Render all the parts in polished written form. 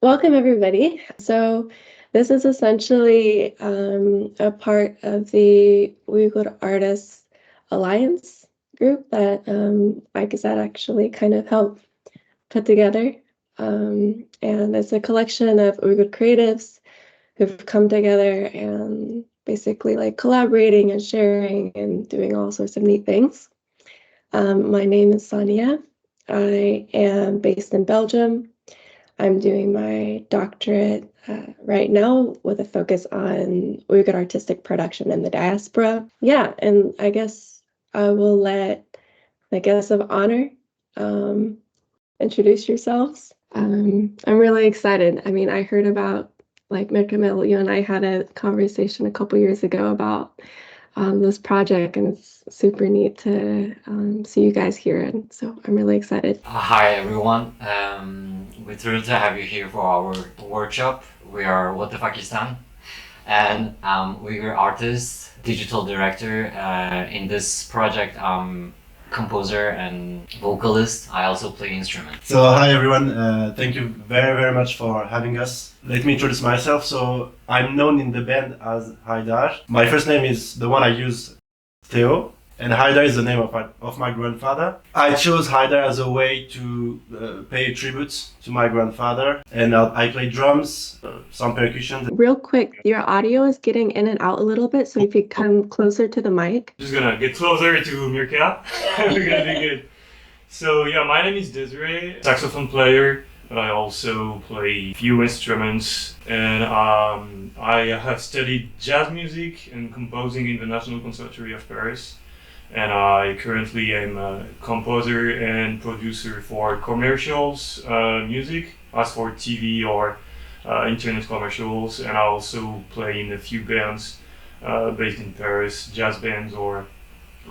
Welcome, everybody. So, this is essentially a part of the Uyghur Artists Alliance group that like I said, actually kind of helped put together. And it's a collection of Uyghur creatives who've come together and basically like collaborating and sharing and doing all sorts of neat things. My name is Sonia. I am based in Belgium. I'm doing my doctorate right now with a focus on Uyghur artistic production in the diaspora. Yeah, and I guess I will let the guests of honor um, introduce yourselves. I'm really excited. I mean, I heard about like Mirkamel, you and I had a conversation a couple years ago about this project, and it's super neat to see you guys here. And so I'm really excited. Hi everyone, we're thrilled to have you here for our workshop. We are WTFKistan, and I'm Uyghur Artist, Digital Director. In this project, I'm composer and vocalist. I also play instruments. So hi everyone, thank you very much for having us. Let me introduce myself. So I'm known in the band as Haidar. My first name is the one I use, Theo, and Haidar is the name of my grandfather. I chose Haidar as a way to pay tribute to my grandfather, and I play drums, some percussion. Real quick, your audio is getting in and out a little bit, so if you come closer to the mic. Just gonna get closer to Mirka. We're gonna be good. So yeah, my name is Desiree, saxophone player. I also play few instruments, and I have studied jazz music and composing in the National Conservatory of Paris. And I currently am a composer and producer for commercials music, as for TV or internet commercials, and I also play in a few bands based in Paris, jazz bands or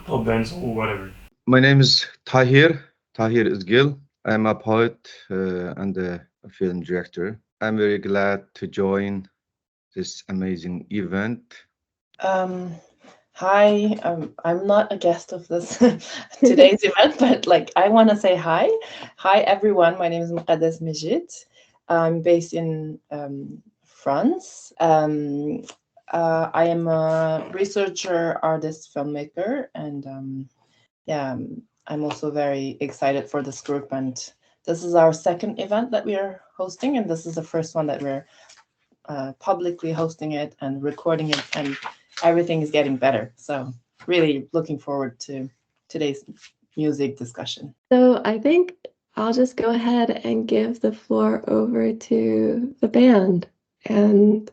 pop bands or whatever. My name is Tahir Izgil. I'm a poet and a film director. I'm very glad to join this amazing event. Hi, I'm not a guest of this today's event, but like I want to say hi. Hi everyone, my name is Muqaddas Mijit. I'm based in France. I am a researcher, artist, filmmaker, and I'm also very excited for this group. And this is our second event that we are hosting, and this is the first one that we're publicly hosting it and recording it, and everything is getting better. So really looking forward to today's music discussion. So I think I'll just go ahead and give the floor over to the band. And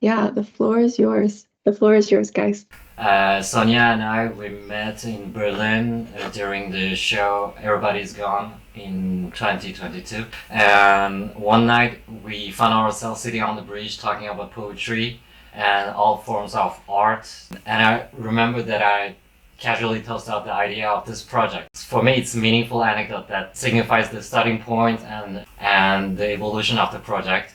yeah, the floor is yours. The floor is yours, guys. Sonia and I, we met in Berlin during the show Everybody's Gone in 2022. And one night we found ourselves sitting on the bridge talking about poetry and all forms of art. And I remember that I casually tossed out the idea of this project. For me, it's a meaningful anecdote that signifies the starting point and the evolution of the project.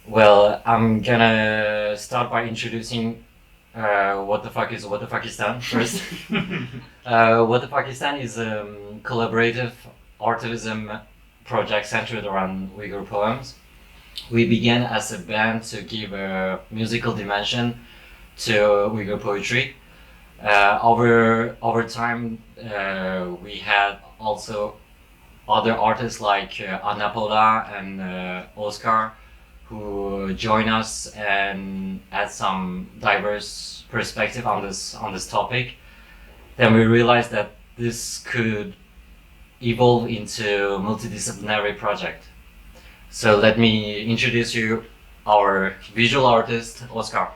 Well, I'm gonna start by introducing what the fuck is WTFKistan first. WTFKistan is a collaborative artivism project centered around Uyghur poems. We began as a band to give a musical dimension to Uyghur poetry. Over time, we had also other artists like Anna Paula and Oscar, who join us and add some diverse perspective on this topic. Then we realized that this could evolve into a multidisciplinary project. So let me introduce you our visual artist, Oscar.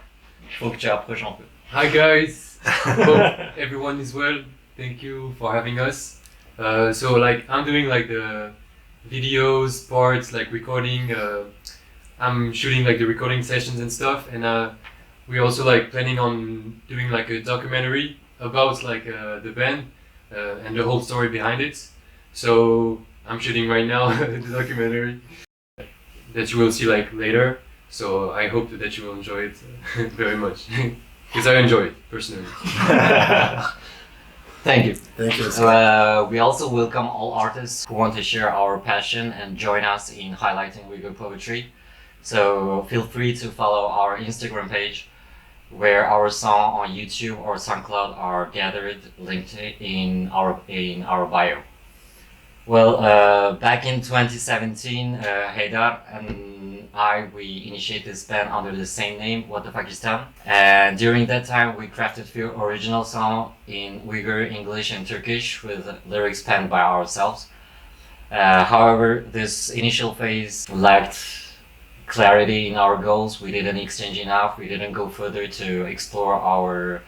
Faut que tu approches un peu. Hi guys, hope everyone is well. Thank you for having us. So like I'm doing like the videos parts, like recording. I'm shooting like the recording sessions and stuff, and we're also like planning on doing like a documentary about like the band and the whole story behind it. So I'm shooting right now the documentary that you will see like later. So I hope that you will enjoy it very much because I enjoy it personally. Thank you. Thank you. We also welcome all artists who want to share our passion and join us in highlighting Uyghur poetry. So feel free to follow our Instagram page, where our song on YouTube or SoundCloud are gathered, linked in our bio. Well, back in 2017, Haydar and we initiated this band under the same name, WTFKistan. And during that time, we crafted few original songs in Uyghur, English, and Turkish with lyrics penned by ourselves. However, this initial phase lacked clarity in our goals. We didn't exchange enough. We didn't go further to explore our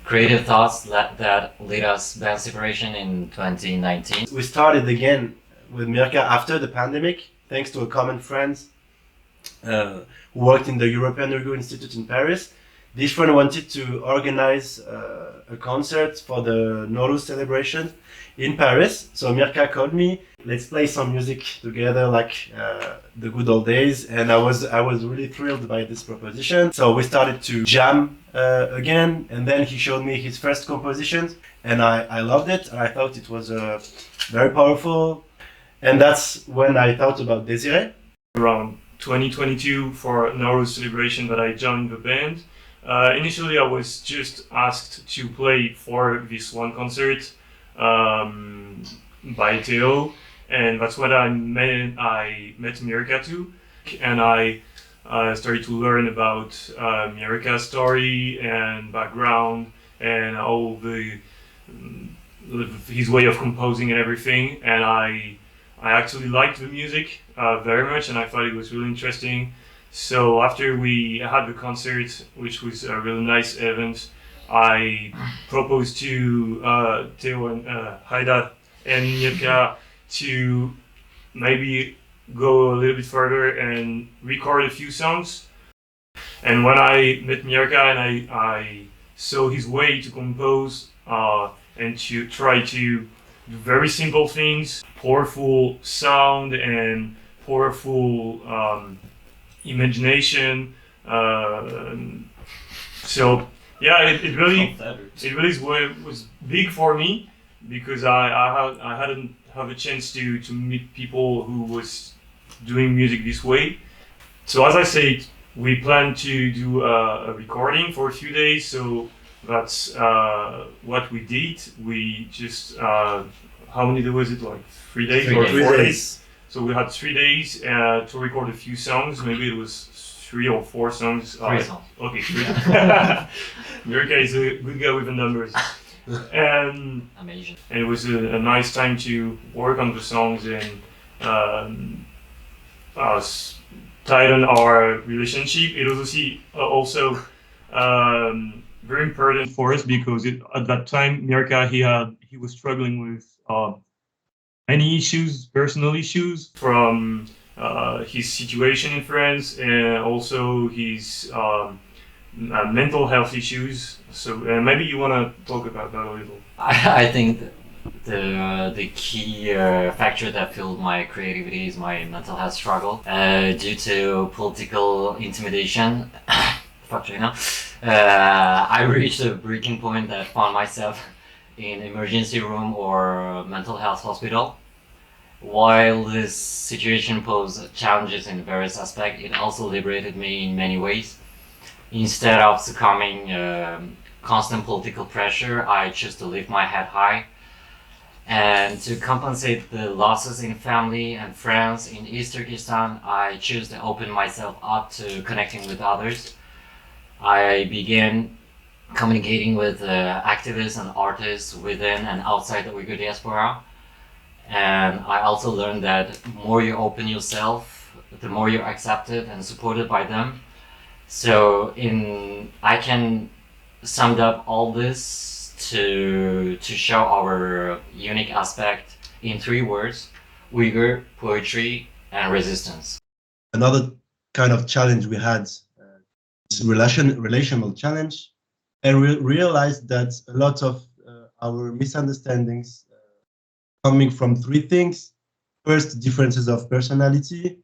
creative thoughts that led us band separation in 2019. We started again with Mirka after the pandemic, thanks to a common friend who worked in the European Uyghur Institute in Paris. This friend wanted to organize a concert for the Nowruz celebration in Paris. So Mirka called me, let's play some music together like the good old days. And I was really thrilled by this proposition. So we started to jam again, and then he showed me his first compositions, and I loved it. I thought it was very powerful, and that's when I thought about Desiree. Around 2022 for Nowruz celebration that I joined the band. Initially, I was just asked to play for this one concert by Theo, and that's when I met Mirka too, and I started to learn about Mirka's story and background and all his way of composing and everything. And I actually liked the music very much, and I thought it was really interesting. So after we had the concert, which was a really nice event, I proposed to Theo and Haydar and Mirka to maybe go a little bit further and record a few songs. And when I met Mirka and I saw his way to compose and to try to do very simple things, powerful sound and powerful imagination. So yeah, it really was big for me, because I hadn't have a chance to meet people who was doing music this way. So as I said, we plan to do a recording for a few days. So that's what we did. We just how many days was it? Like 3 days or 4 days? So we had 3 days to record a few songs. Maybe it was 3 or 4 songs. 3 songs. Okay, 3. Mirka is a good guy with the numbers. And Amazing. it was a nice time to work on the songs and tighten our relationship. It was also very important for us, because at that time Mirka he was struggling with many issues, personal issues, from his situation in France, and also his mental health issues. So maybe you want to talk about that a little. I think the key factor that fueled my creativity is my mental health struggle due to political intimidation. I reached a breaking point that found myself in emergency room or mental health hospital. While this situation posed challenges in various aspects, it also liberated me in many ways. Instead of succumbing constant political pressure, I chose to lift my head high. And to compensate the losses in family and friends in East Turkestan, I chose to open myself up to connecting with others. I began communicating with activists and artists within and outside the Uyghur diaspora. And I also learned that the more you open yourself, the more you're accepted and supported by them. So I can sum up all this to show our unique aspect in 3 words: Uyghur, poetry, and resistance. Another kind of challenge we had is relational challenge, and we realized that a lot of our misunderstandings coming from 3 things. First, differences of personality.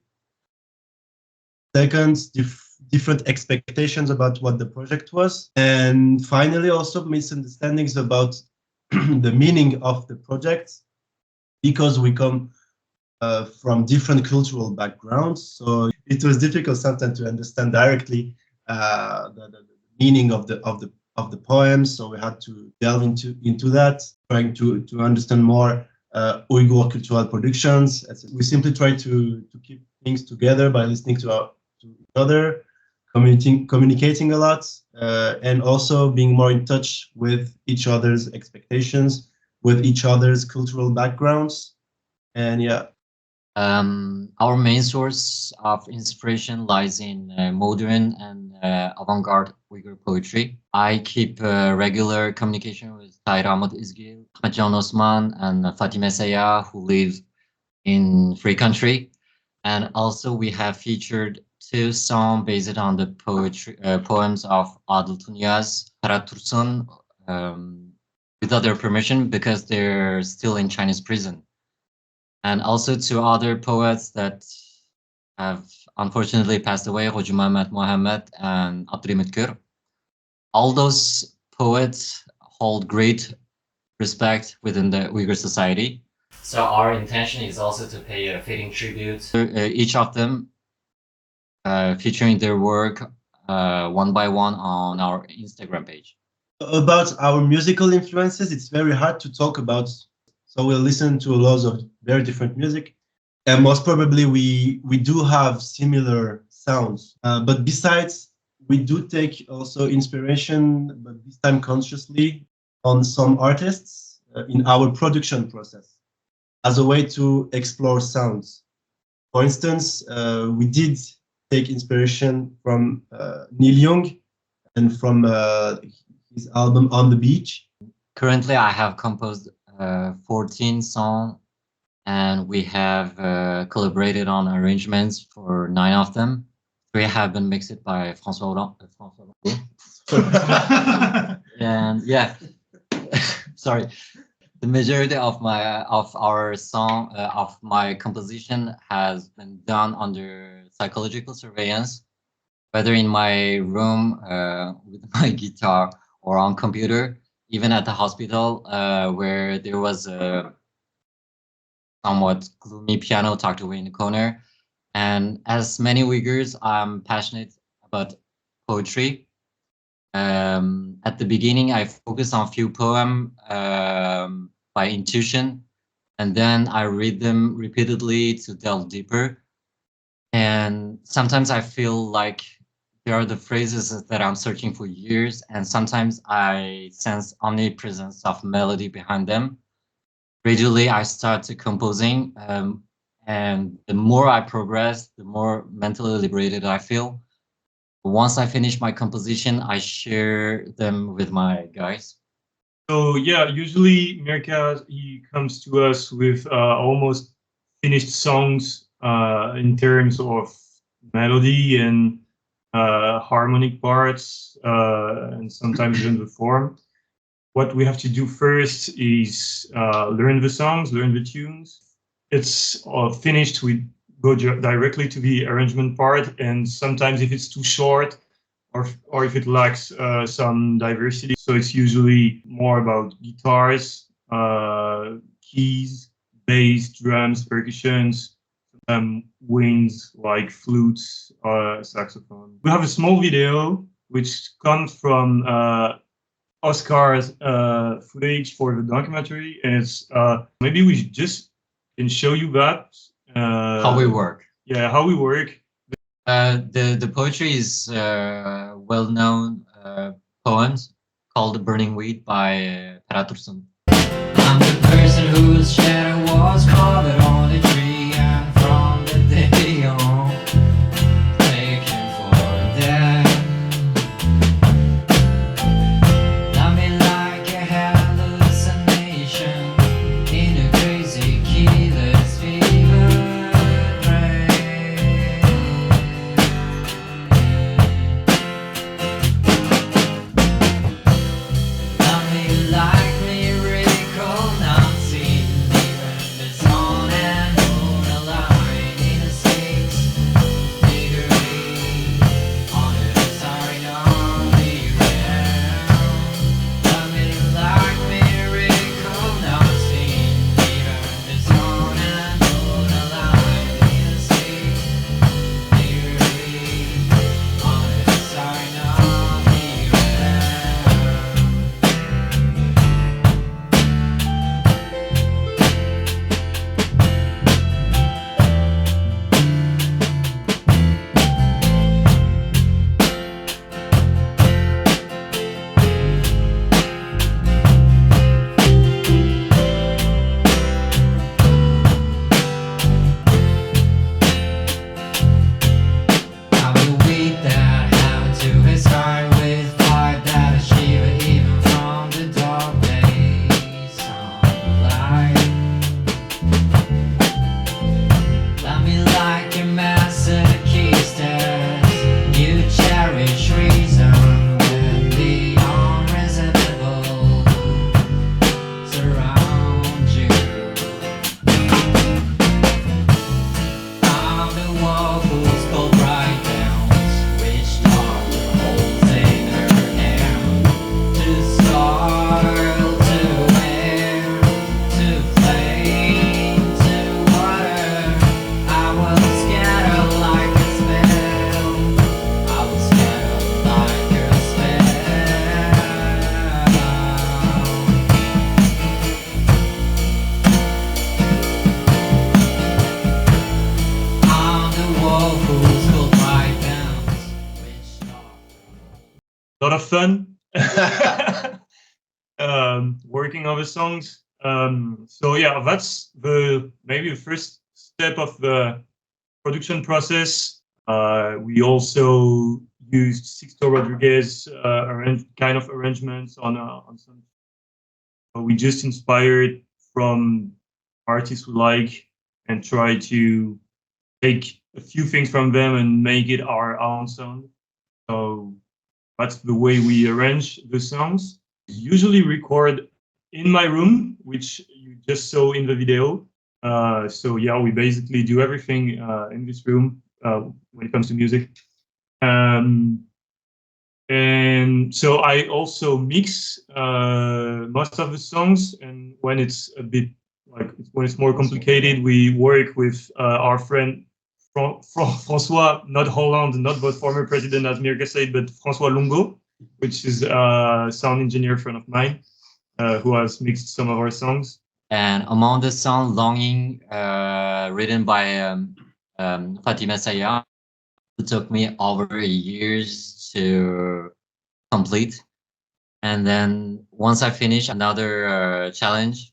Second, different expectations about what the project was. And finally, also misunderstandings about the meaning of the project, because we come from different cultural backgrounds. So it was difficult sometimes to understand directly the meaning of the poems. So we had to delve into that, trying to understand more Uyghur cultural productions. We simply try to keep things together by listening to each other, communicating a lot, and also being more in touch with each other's expectations, with each other's cultural backgrounds. And yeah. Our main source of inspiration lies in modern and avant-garde Uyghur poetry. I keep regular communication with Tahir Hamut Izgil, Ahmed Osman, and Fatime Seya, who live in free country. And also we have featured 2 songs based on the poems of Adil Tunyaz, Karat Tursun, without their permission because they're still in Chinese prison. And also 2 other poets that have unfortunately passed away, Hoji Mohammed and Abdurrahim Kür. All those poets hold great respect within the Uyghur society. So our intention is also to pay a fitting tribute. Each of them featuring their work one by one on our Instagram page. About our musical influences, it's very hard to talk about. So we'll listen to a lot of very different music. And most probably we do have similar sounds. But besides, we do take also inspiration, but this time consciously, on some artists in our production process as a way to explore sounds. For instance, we did take inspiration from Neil Young and from his album On the Beach. Currently, I have composed 14 songs, and we have collaborated on arrangements for 9 of them. 3 have been mixed by François Hollande. And yeah, sorry. The majority of my composition has been done under psychological surveillance, whether in my room with my guitar or on computer, even at the hospital where there was a somewhat gloomy piano tucked away in the corner. And as many Uyghurs, I'm passionate about poetry. At the beginning, I focused on a few poems by intuition, and then I read them repeatedly to delve deeper. And sometimes I feel like there are the phrases that I'm searching for years, and sometimes I sense omnipresence of melody behind them. Gradually, I started composing, and the more I progress, the more mentally liberated I feel. Once I finish my composition, I share them with my guys. So yeah, usually Mirka, he comes to us with almost finished songs in terms of melody and harmonic parts, and sometimes even the form. What we have to do first is learn the songs, learn the tunes. It's finished, we go directly to the arrangement part, and sometimes if it's too short, or if it lacks some diversity. So it's usually more about guitars, keys, bass, drums, percussions, winds like flutes, saxophone. We have a small video which comes from Oscar's footage for the documentary, and it's maybe we just can show you that how we work. Yeah, how we work. The poetry is well-known poems called "Burning Weed" by Karat Tursun. I'm the person whose shadow was carved on the tree, and from the day on, taken for that. Love me like a hallucination in a crazy killer's fever dream. Love me like miracle not seen, even the sun lot of fun working on the songs. So yeah, that's maybe the first step of the production process. We also used Sixto Rodriguez kind of arrangements on some. We just inspired from artists we like and try to take a few things from them and make it our own song. So that's the way we arrange the songs. Usually record in my room, which you just saw in the video. So yeah, we basically do everything in this room when it comes to music. And so I also mix most of the songs, and when it's a bit when it's more complicated, we work with our friend François, not Hollande, not the former president, as Mirka said, but François Longo, which is a sound engineer friend of mine, who has mixed some of our songs. And among the song Longing, written by Fatima Sayar, it took me over years to complete. And then once I finished another challenge,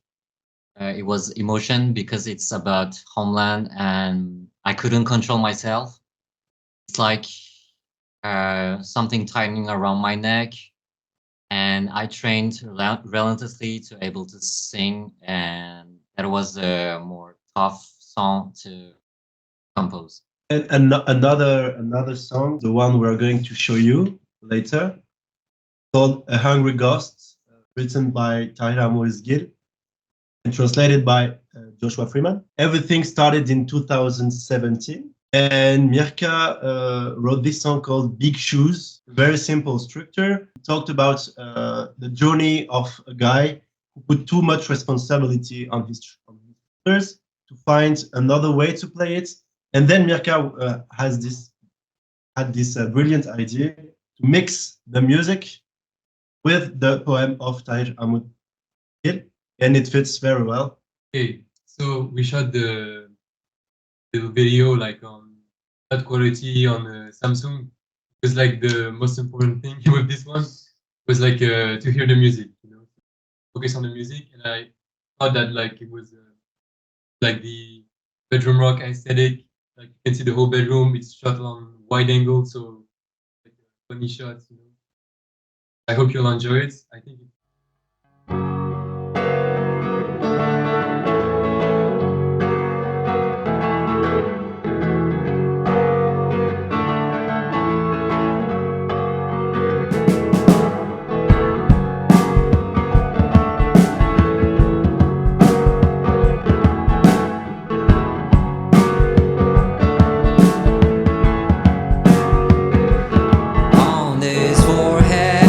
it was Emotion, because it's about homeland and I couldn't control myself. It's like something tightening around my neck. And I trained relentlessly to able to sing, and that was a more tough song to compose. And another song, the one we're going to show you later, called A Hungry Ghost, written by Tahir Hamut Izgil and translated by Joshua Freeman. Everything started in 2017, and Mirka wrote this song called Big Shoes. Very simple structure. It talked about the journey of a guy who put too much responsibility on his shoulders to find another way to play it. And then Mirka had this brilliant idea to mix the music with the poem of Tahir Hamut Izgil, and it fits very well. Okay, so we shot the video like on that quality on Samsung. It was like the most important thing with this one was like to hear the music, focus on the music, and I thought that like it was like the bedroom rock aesthetic. Like you can see the whole bedroom. It's shot on wide angle, so like funny shots. I hope you'll enjoy it. I think. On this forehead,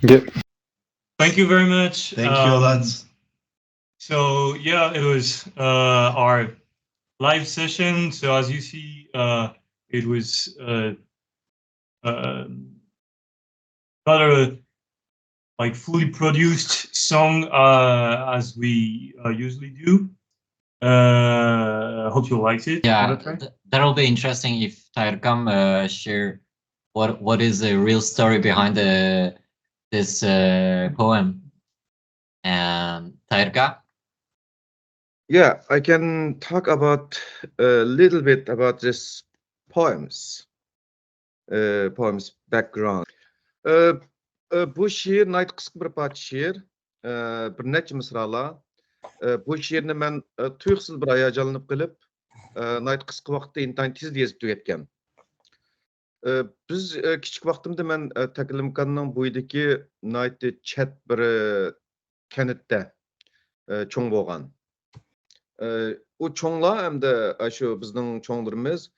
Thank you very much. Thank you a lot. So yeah, it was our live session. So as you see, it was not a like fully produced song as we usually do. Hope you liked it. Yeah, that'll be interesting if Tahir share what is the real story behind this poem. And Tahir? Yeah, I can talk about a little bit about this poems background. Bu şiir nayt qısqa bir parça şiir, bir neçe misralar. Bu şiirni men tuyuqsiz bir hayajanlanıp qılıp, nayt qısqa vaqtda intayin tez yezip tügetken. Biz kichik vaqtimda men Taklimkanning bo'yidagi nayt chat bir kanitda cho'ng bo'lgan. U cho'nglar hamda shu bizning cho'nglarimiz,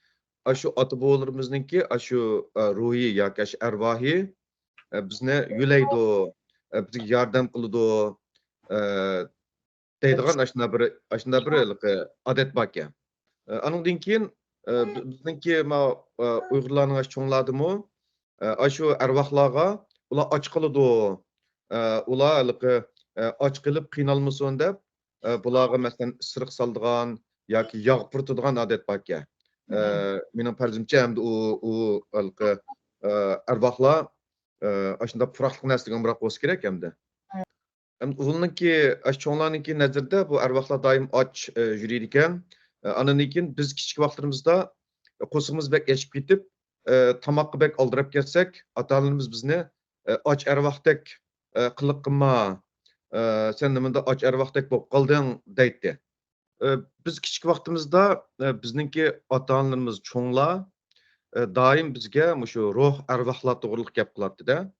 shu ota-bobolarimizningki shu ruhiy yoki arvohi bizni yulaydi, bizga yordam qiladi deydigan ashuna bir odat bor ekan. Andan keyin bizningki Uyg'urlarning cho'nglardimi shu arvohlarga ular och qiladi, ular och qilib qiynalmasin deb bularga masalan isiriq soldigan yoki yog' purtadigan odat bor ekan. Mening farzimcha hamda u arvohlar ashunda puroqliq narsaga umroq bo'lsa kerak hamda. Ularningki cho'nglarningki nazarda bu arvohlar doim och yuriydi ekan. Andan keyin biz kichik vaqtlarimizda qo'simiz bek echib ketib, tomoqqa bek oldirib ketsak, ota-onamiz bizni och arvohdek qiliq qilma, sen nimada och arvohdek bo'lib qolding deydi. Biz kichik vaqtimizda bizningki ota-onalarimiz cho'nglar doim bizga shu ruh arvohlar to'g'riliq gap qiladi-da.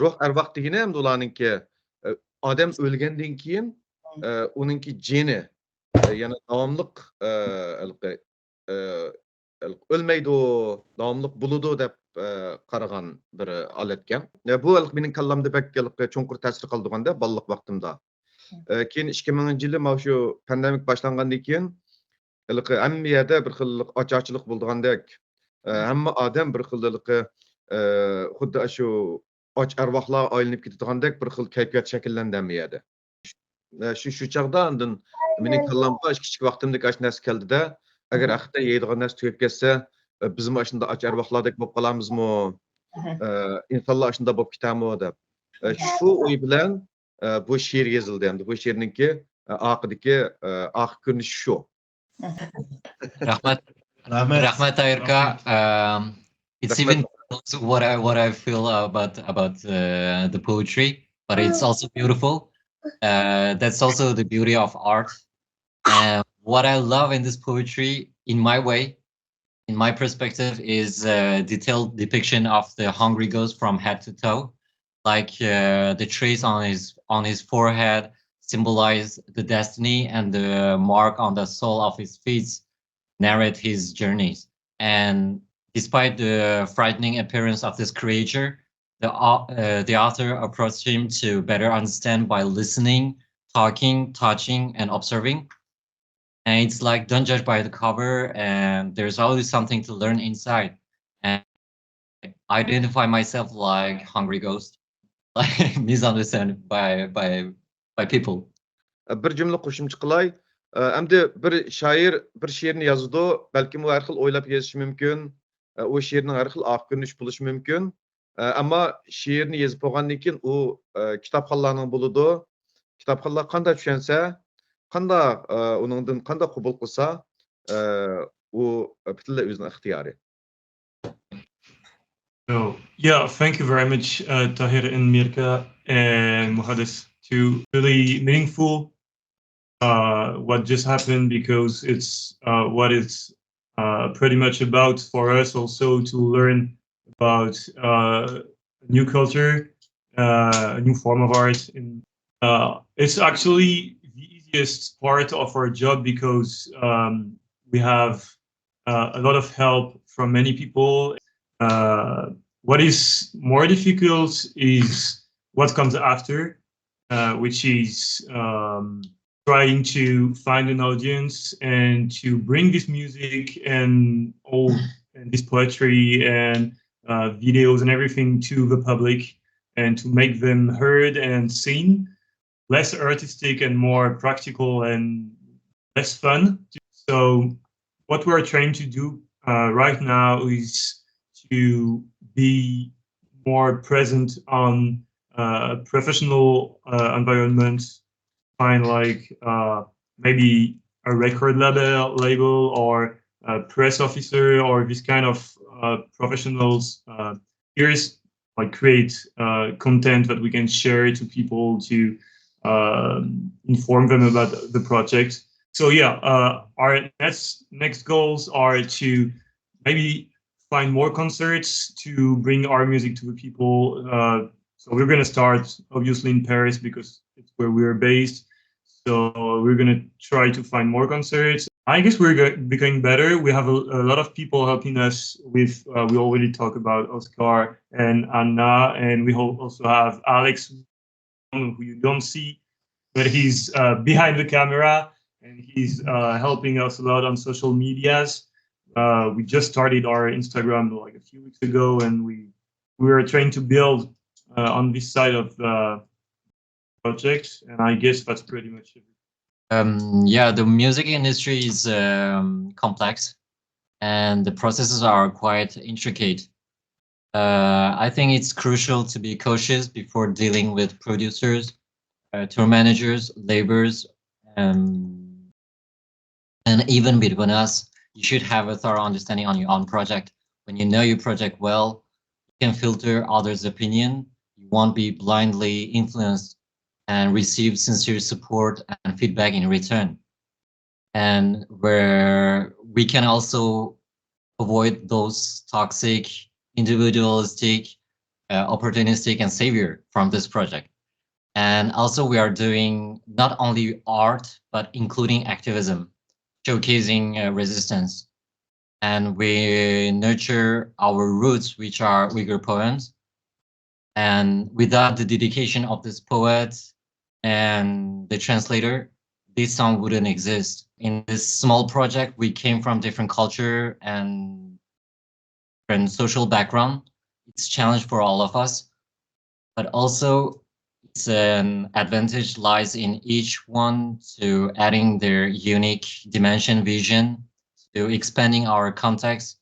Ruh arvoh degani ham ularningki odam o'lgandan keyin uningki jini yana davomliq o'lmaydi, davomliq bo'ladi deb qaragan bir olatgan. Bu mening kallamda bak cho'nqur ta'sir qildiganda balaliq vaqtimda. Keyin 2000-yili shu pandemik boshlangandan keyin hamma yerda bir xil ocharchilik bo'lgandek, hamma odam bir xil xuddi shu och arvohlar aylanib ketadigandak bir xil kayfiyat shakllandi hamma yerda. Shu chaqda andan mening kallamga kichik vaqtimdagi ash narsa keldida, agar aqda yeydigan narsa tugab ketsa, biz ham shunda och arvohlardek bo'lib qolamizmi? İnsanlar shunda bo'lib ketami deb. Shu o'y bilan bu şiir yazıldı hamda. Bu şiirninki oxidagi oxir ko'rinishi shu. Rahmat Tahirka. It's even what I feel about the poetry, but it's also beautiful. That's also the beauty of art. What I love in this poetry, in my way, in my perspective, is detailed depiction of the hungry ghost from head to toe. Like the trace on his forehead symbolize the destiny, and the mark on the sole of his feet narrate his journeys. And despite the frightening appearance of this creature, the author approached him to better understand by listening, talking, touching, and observing. And it's like, don't judge by the cover, and there's always something to learn inside. And I identify myself like hungry ghost, like misunderstood by people. Bir cümle qo'shimcha qilay. Endi bir shoir bir she'rni yozadi, balkim u har xil o'ylab yozishi mumkin. O she'rning har xil oq ko'rinish bo'lishi mumkin. Ammo she'rni yozib bo'lgandan keyin u kitobxonlarning bo'ladi. Kitobxonlar qanday tushunsa, qanday uningdan qanday qabul qilsa, u butunlay o'zining ixtiyori. So yeah, thank you very much, Tahir and Mirka and Muhadis. Too really meaningful what just happened, because it's what it's pretty much about for us also to learn about a new culture, a new form of art. And it's actually the easiest part of our job, because we have a lot of help from many people. What is more difficult is what comes after, which is trying to find an audience and to bring this music and all and this poetry and videos and everything to the public and to make them heard and seen, less artistic and more practical and less fun. So what we're trying to do right now is to be more present on professional environment, find like maybe a record label or a press officer or this kind of professionals. Here's like create content that we can share to people to inform them about the project. So yeah, our next goals are to maybe find more concerts to bring our music to the people. So we're gonna start obviously in Paris because it's where we're based. So we're gonna try to find more concerts. I guess we're becoming better. We have a lot of people helping us with. We already talked about Oscar and Anna, and we also have Alex, who you don't see, but he's behind the camera and he's helping us a lot on social medias. We just started our Instagram like a few weeks ago, and we are trying to build on this side of the project, and I guess that's pretty much it. Yeah, the music industry is complex, and the processes are quite intricate. I think it's crucial to be cautious before dealing with producers, tour managers, labors, and even between us. You should have a thorough understanding on your own project. When you know your project well, you can filter others' opinion. You won't be blindly influenced and receive sincere support and feedback in return. And where we can also avoid those toxic, individualistic, opportunistic, and savior from this project. And also we are doing not only art, but including activism, showcasing resistance. And we nurture our roots, which are Uyghur poems. And without the dedication of this poet and the translator, this song wouldn't exist. In this small project, we came from different culture and different social background. It's a challenge for all of us, but also it's an advantage lies in each one to adding their unique dimension, vision, to expanding our context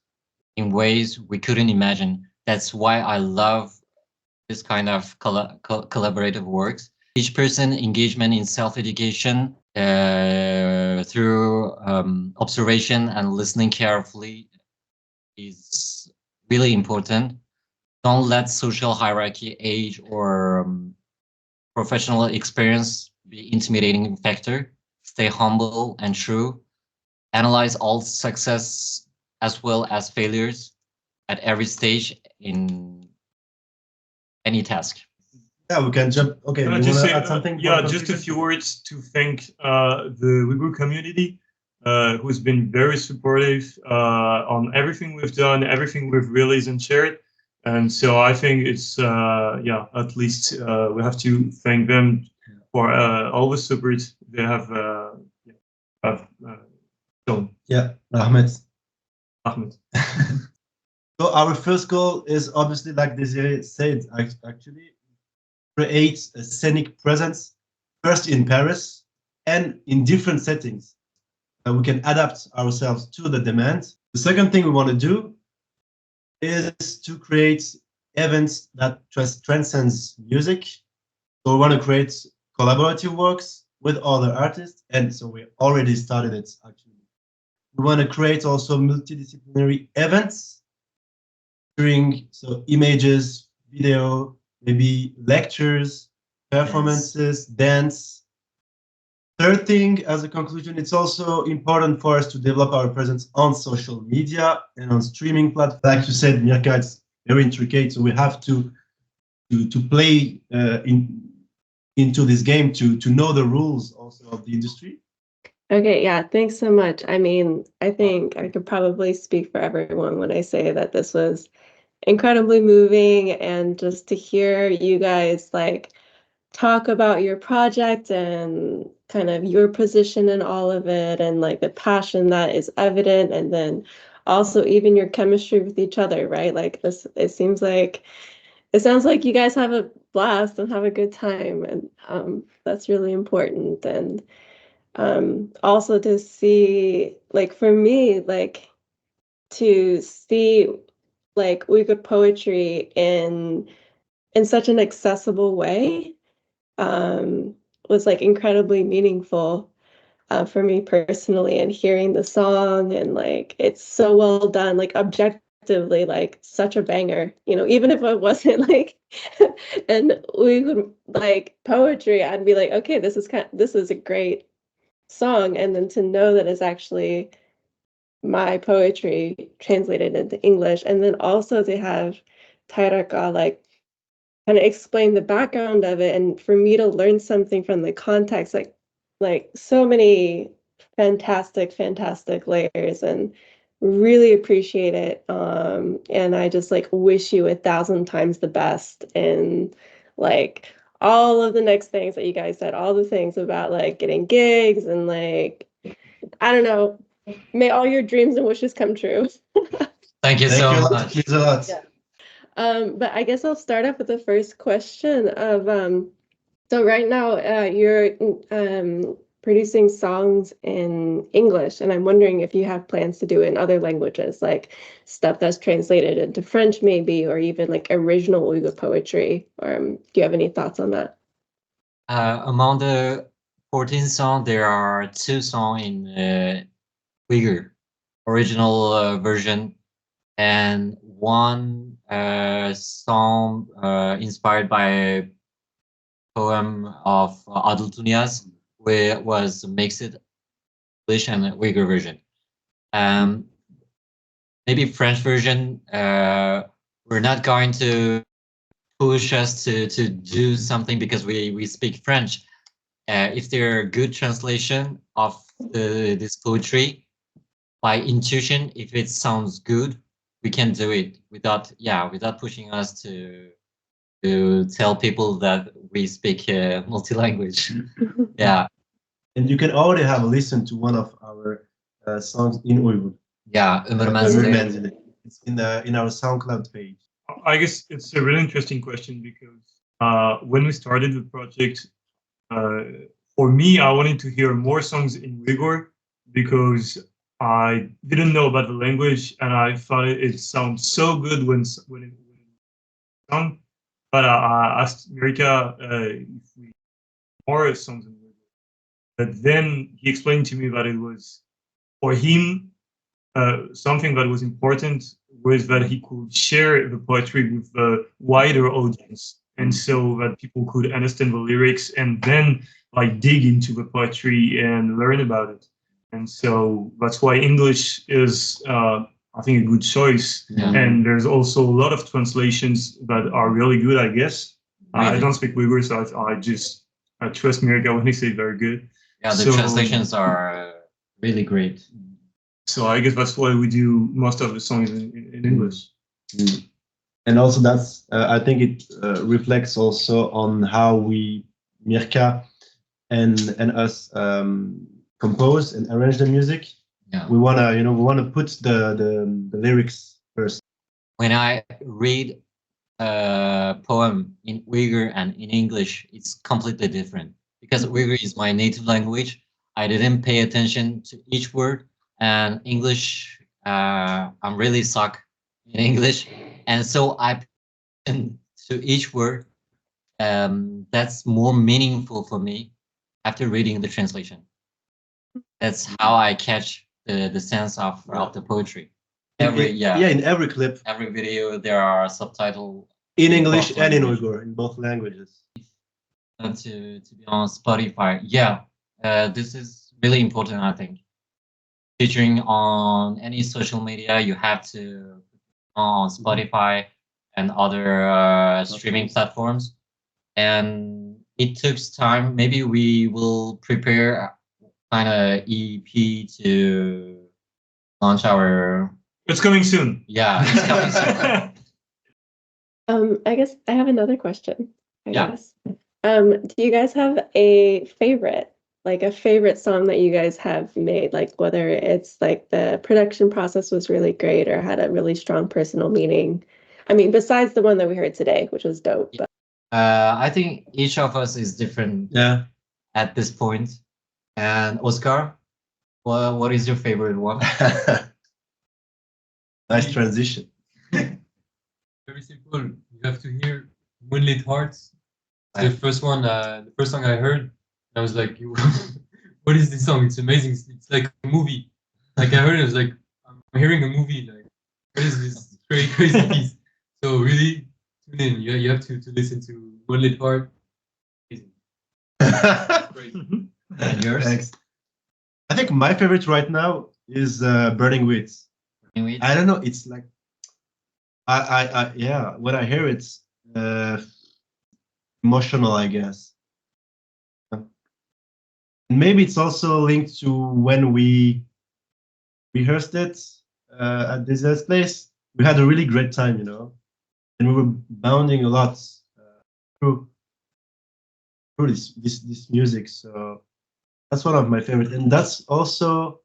in ways we couldn't imagine. That's why I love this kind of collaborative works. Each person engagement in self-education through observation and listening carefully is really important. Don't let social hierarchy, age, or professional experience be intimidating factor. Stay humble and true. Analyze all success as well as failures at every stage in any task. Yeah, we can jump. Okay, you want to add something? Yeah, just a few words to thank the Uyghur community, who's been very supportive on everything we've done, everything we've released and shared. And so I think it's, yeah, at least we have to thank them for all the support they have shown. Yeah, Ahmed. Ahmed. So our first goal is obviously, like Desiree said, actually create a scenic presence first in Paris and in different settings. We can adapt ourselves to the demand. The second thing we want to do is to create events that transcends music. So we want to create collaborative works with other artists, and so we already started it actually. We want to create also multidisciplinary events during images, video, maybe lectures, performances, dance. Third thing, as a conclusion, it's also important for us to develop our presence on social media and on streaming platforms. Like you said, Mirka, it's very intricate, so we have to play into this game to know the rules also of the industry. Okay, yeah, thanks so much. I mean, I think I could probably speak for everyone when I say that this was incredibly moving, and just to hear you guys like talk about your project and kind of your position in all of it, and like the passion that is evident, and then also even your chemistry with each other, right? Like this, it sounds like you guys have a blast and have a good time, and that's really important. And also to see, like for me, like to see like Uyghur poetry in such an accessible way was like incredibly meaningful for me personally. And hearing the song, and like it's so well done, like objectively, like such a banger, you know, even if it wasn't like and we would like poetry, I'd be like, okay, this is a great song. And then to know that it's actually my poetry translated into English, and then also to have Tairaka like kind of explain the background of it, and for me to learn something from the context, like so many fantastic layers, and really appreciate it. And I just like wish you 1,000 times the best in like all of the next things that you guys said, all the things about like getting gigs, and like I don't know, may all your dreams and wishes come true. Thank you Thank so you a lot. much. Means a lot. Yeah. But I guess I'll start off with the first question of so right now you're producing songs in English, and I'm wondering if you have plans to do it in other languages, like stuff that's translated into French maybe, or even like original Uyghur poetry. Do you have any thoughts on that? Among the 14 songs, there are 2 songs in Uyghur original version, and 1 song inspired by a poem of Adil Tunyaz, which was mixed English and Uyghur version. Maybe French version, we're not going to push us to do something because we speak French. If there are good translation of this poetry, by intuition, if it sounds good, we can do it without pushing us to tell people that we speak multi-language. Yeah. And you can already have a listen to one of our songs in Uyghur. Yeah, Ömür Ömür Menzili. Menzili. It's in our SoundCloud page. I guess it's a really interesting question because when we started the project, for me, I wanted to hear more songs in Uyghur because I didn't know about the language, and I thought it sounds so good when it sung. But I asked Mirka if we more songs in Uyghur. But then he explained to me that it was for him something that was important was that he could share the poetry with a wider audience, and so that people could understand the lyrics and then like dig into the poetry and learn about it. And so that's why English is I think a good choice. Yeah. And there's also a lot of translations that are really good, I guess. Really? I don't speak Uyghur, so I trust Mirka when he say very good. Yeah, the translations are really great. So I guess that's why we do most of the songs in English. And also that's, I think it reflects also on how we, Mirka and us compose and arrange the music. Yeah. We wanna put the lyrics first. When I read a poem in Uyghur and in English, it's completely different. Because Uyghur is my native language, I didn't pay attention to each word. And English, I'm really suck in English, and so I pay to each word. That's more meaningful for me after reading the translation. That's how I catch the sense of the poetry. In every clip, every video, there are subtitles in English and in Uyghur, in both languages. And to be on Spotify, this is really important, I think. Featuring on any social media, you have to on Spotify and other streaming platforms. And it took time. Maybe we will prepare kind of EP to launch our. It's coming soon. Yeah, it's coming soon. I guess I have another question. I Yeah. guess. Do you guys have a favorite, like a favorite song that you guys have made? Like whether it's like the production process was really great or had a really strong personal meaning. I mean, besides the one that we heard today, which was dope. But I think each of us is different Yeah. at this point. And Oscar, what is your favorite one? Nice transition. Very simple. You have to hear Moonlit Hearts. The first one, the first song I heard, I was like, what is this song? It's amazing. It's like a movie. Like I heard it, I was like, I'm hearing a movie. Like, what is this crazy piece? So really, tune in. You have to listen to Moonlit Heart. Amazing. Great. And yours? Thanks. I think my favorite right now is Burning Weeds. I don't know. It's like, yeah. When I hear it, emotional, I guess. Maybe it's also linked to when we rehearsed it at this place. We had a really great time, you know, and we were bounding a lot through this music. So that's one of my favorite, and that's also,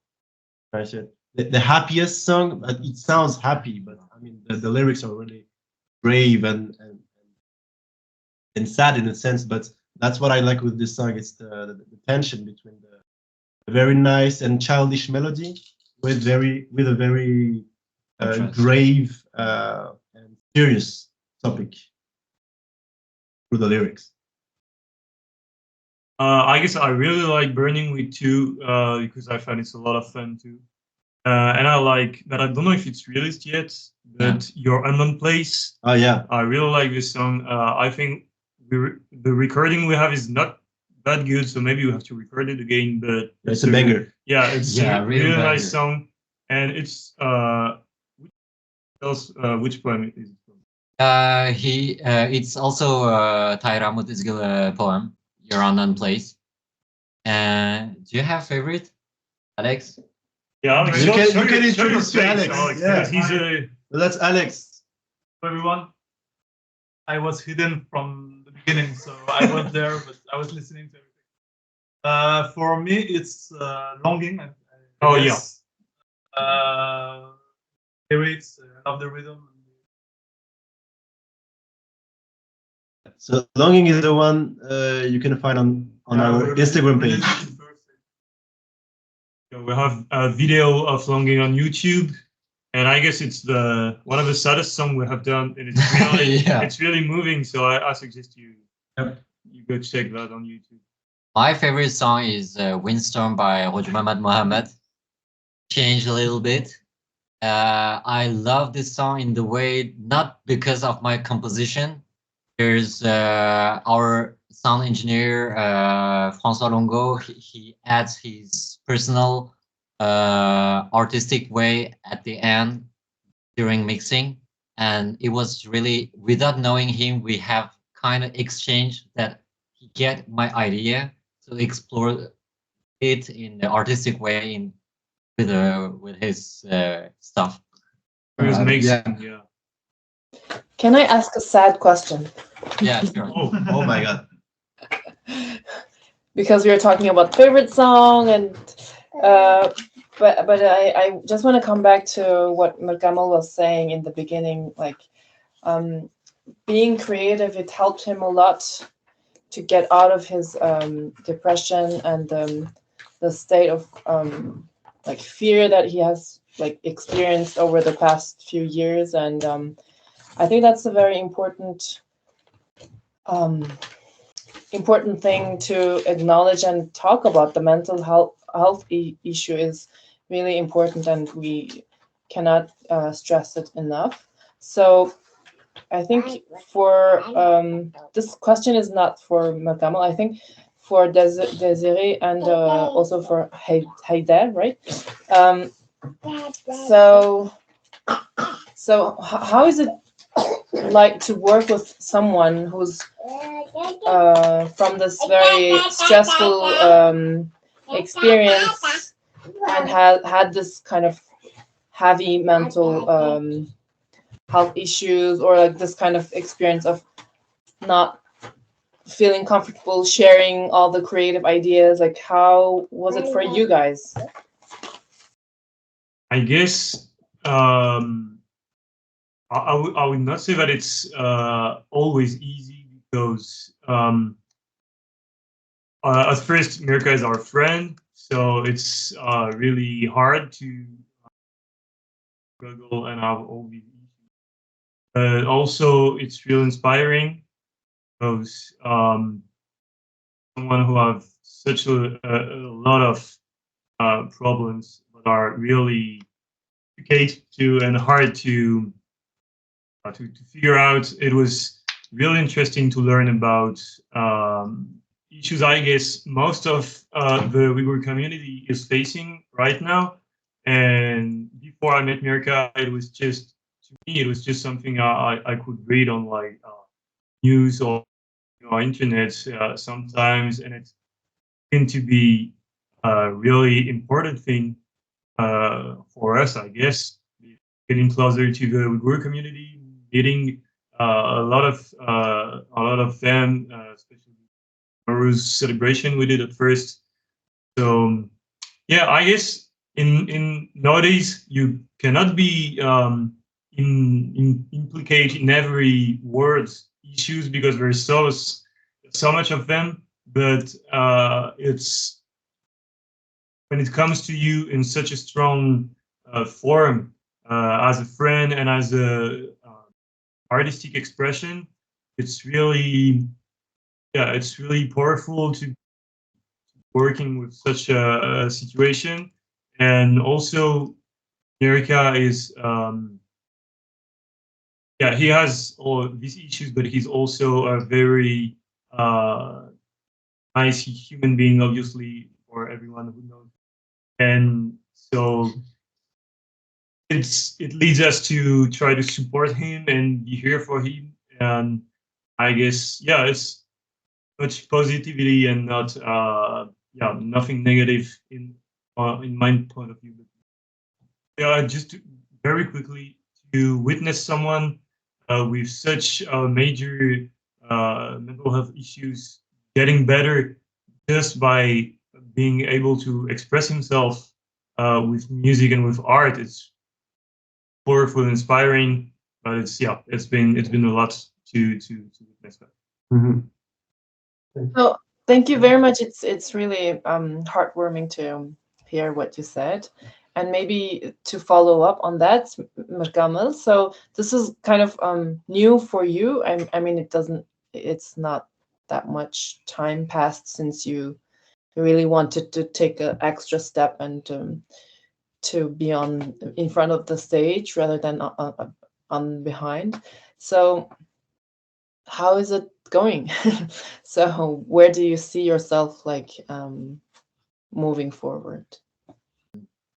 I said, the happiest song. But it sounds happy, but I mean the lyrics are really brave and sad in a sense. But that's what I like with this song. It's the tension between the very nice and childish melody with a very grave and serious topic through the lyrics. I guess I really like Burning With too, because I find it's a lot of fun too. And I like that. I don't know if it's released yet, but Your Unknown Place. Oh yeah, I really like this song. I think the recording we have is not that good, so maybe we have to record it again. But it's a banger. Yeah, it's a really really banger. nice song, and it's which poem is it from? It's also Tahir Hamut Izgil poem, Your Unknown Place. Do you have favorite, Alex? Yeah, Alex, You can show your introduce face, Alex. Yeah. because he's a. Well, that's Alex. Everyone. I was hidden from the beginning, so I was there, but I was listening to everything. For me, it's Longing. Oh, guess. Lyrics, I love the rhythm. So Longing is the one you can find on our Instagram page. We have a video of Longing on YouTube, and I guess it's one of the saddest songs we have done, and it's really it's really moving. So I suggest you go check that on YouTube. My favorite song is Windstorm by Hojmamad Mohammed. Changed a little bit. I love this song in the way, not because of my composition. There's our sound engineer, François Longo. He adds his personal artistic way at the end during mixing. And it was really, without knowing him, we have kind of exchange that he get my idea to explore it in the artistic way with his stuff. It was amazing. Yeah. Can I ask a sad question? Yeah, sure. Oh my god. Because we were talking about favorite song, and but I just want to come back to what Merkamal was saying in the beginning. Like, being creative, it helped him a lot to get out of his depression and the state of like fear that he has like experienced over the past few years. And I think that's a very important thing to acknowledge and talk about. The mental health issue is really important, and we cannot stress it enough. So I think for this question is not for Merkamal. I think for Desiree and also for Haider, right? So how is it like to work with someone who's from this very stressful experience and had this kind of heavy mental health issues, or like this kind of experience of not feeling comfortable sharing all the creative ideas? Like, how was it for you guys? I guess I would not say that it's always easy, because at first Mirka is our friend, so it's really hard to struggle and have all these issues. But also it's real inspiring, because someone who have such a lot of problems that are really complicated to and hard to figure out. It was really interesting to learn about issues I guess most of the Uyghur community is facing right now. And before I met Mirka, it was just, to me, it was just something I could read on like news or internet sometimes, and it's going to be a really important thing for us, I guess, getting closer to the Uyghur community, meeting a lot of them, especially Nowruz celebration we did at first. So yeah, I guess in nowadays you cannot be implicate in every word's issues, because there's so much of them. But it's when it comes to you in such a strong form, as a friend and as a artistic expression, it's really, yeah, it's really powerful to working with such a situation. And also America is yeah, he has all these issues, but he's also a very nice human being, obviously, for everyone who knows. And so it leads us to try to support him and be here for him. And I guess, yeah, it's much positivity and not yeah, nothing negative in my point of view. Yeah, just very quickly, to witness someone with such major mental health issues getting better just by being able to express himself with music and with art, it's powerful, inspiring. But it's, yeah, it's been a lot to witness that. Mm-hmm. So thank you very much. It's really heartwarming to hear what you said. And maybe to follow up on that, Mirkamil, so this is kind of new for you. I mean, it's not that much time passed since you really wanted to take an extra step and to be in front of the stage rather than on behind. So how is it going? So where do you see yourself, like, moving forward?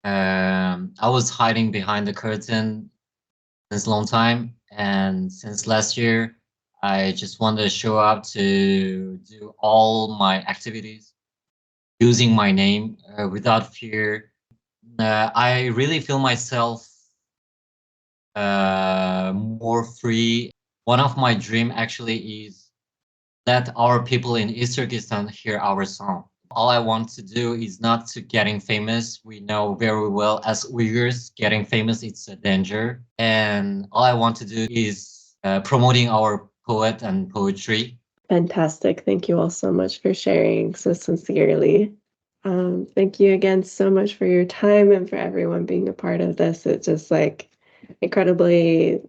I was hiding behind the curtain since a long time, and since last year, I just wanted to show up to do all my activities using my name without fear. I really feel myself more free. One of my dream actually is that our people in East Turkestan hear our song. All I want to do is not to getting famous. We know very well as Uyghurs, getting famous, it's a danger. And all I want to do is promoting our poet and poetry. Fantastic. Thank you all so much for sharing so sincerely. Thank you again so much for your time and for everyone being a part of this. It's just like incredibly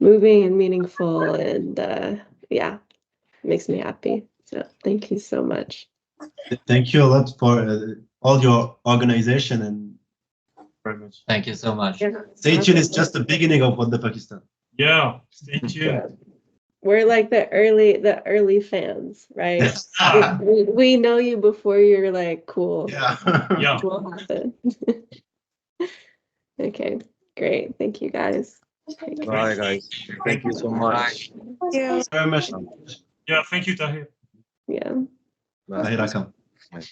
moving and meaningful, and yeah, makes me happy. So thank you so much. Thank you a lot for all your organization, and Very much. Thank you so much. stay tuned. It's just the beginning of What the Pakistan. Yeah, stay tuned. We're like the early fans, right? We know you before you're like cool. Yeah. Yeah. What will happen? Okay, great. Thank you guys. Bye, guys. Thank you so much. Yeah. Very much. Yeah, thank you, Tahir. Yeah. Bye. Tahir Akam. Bye.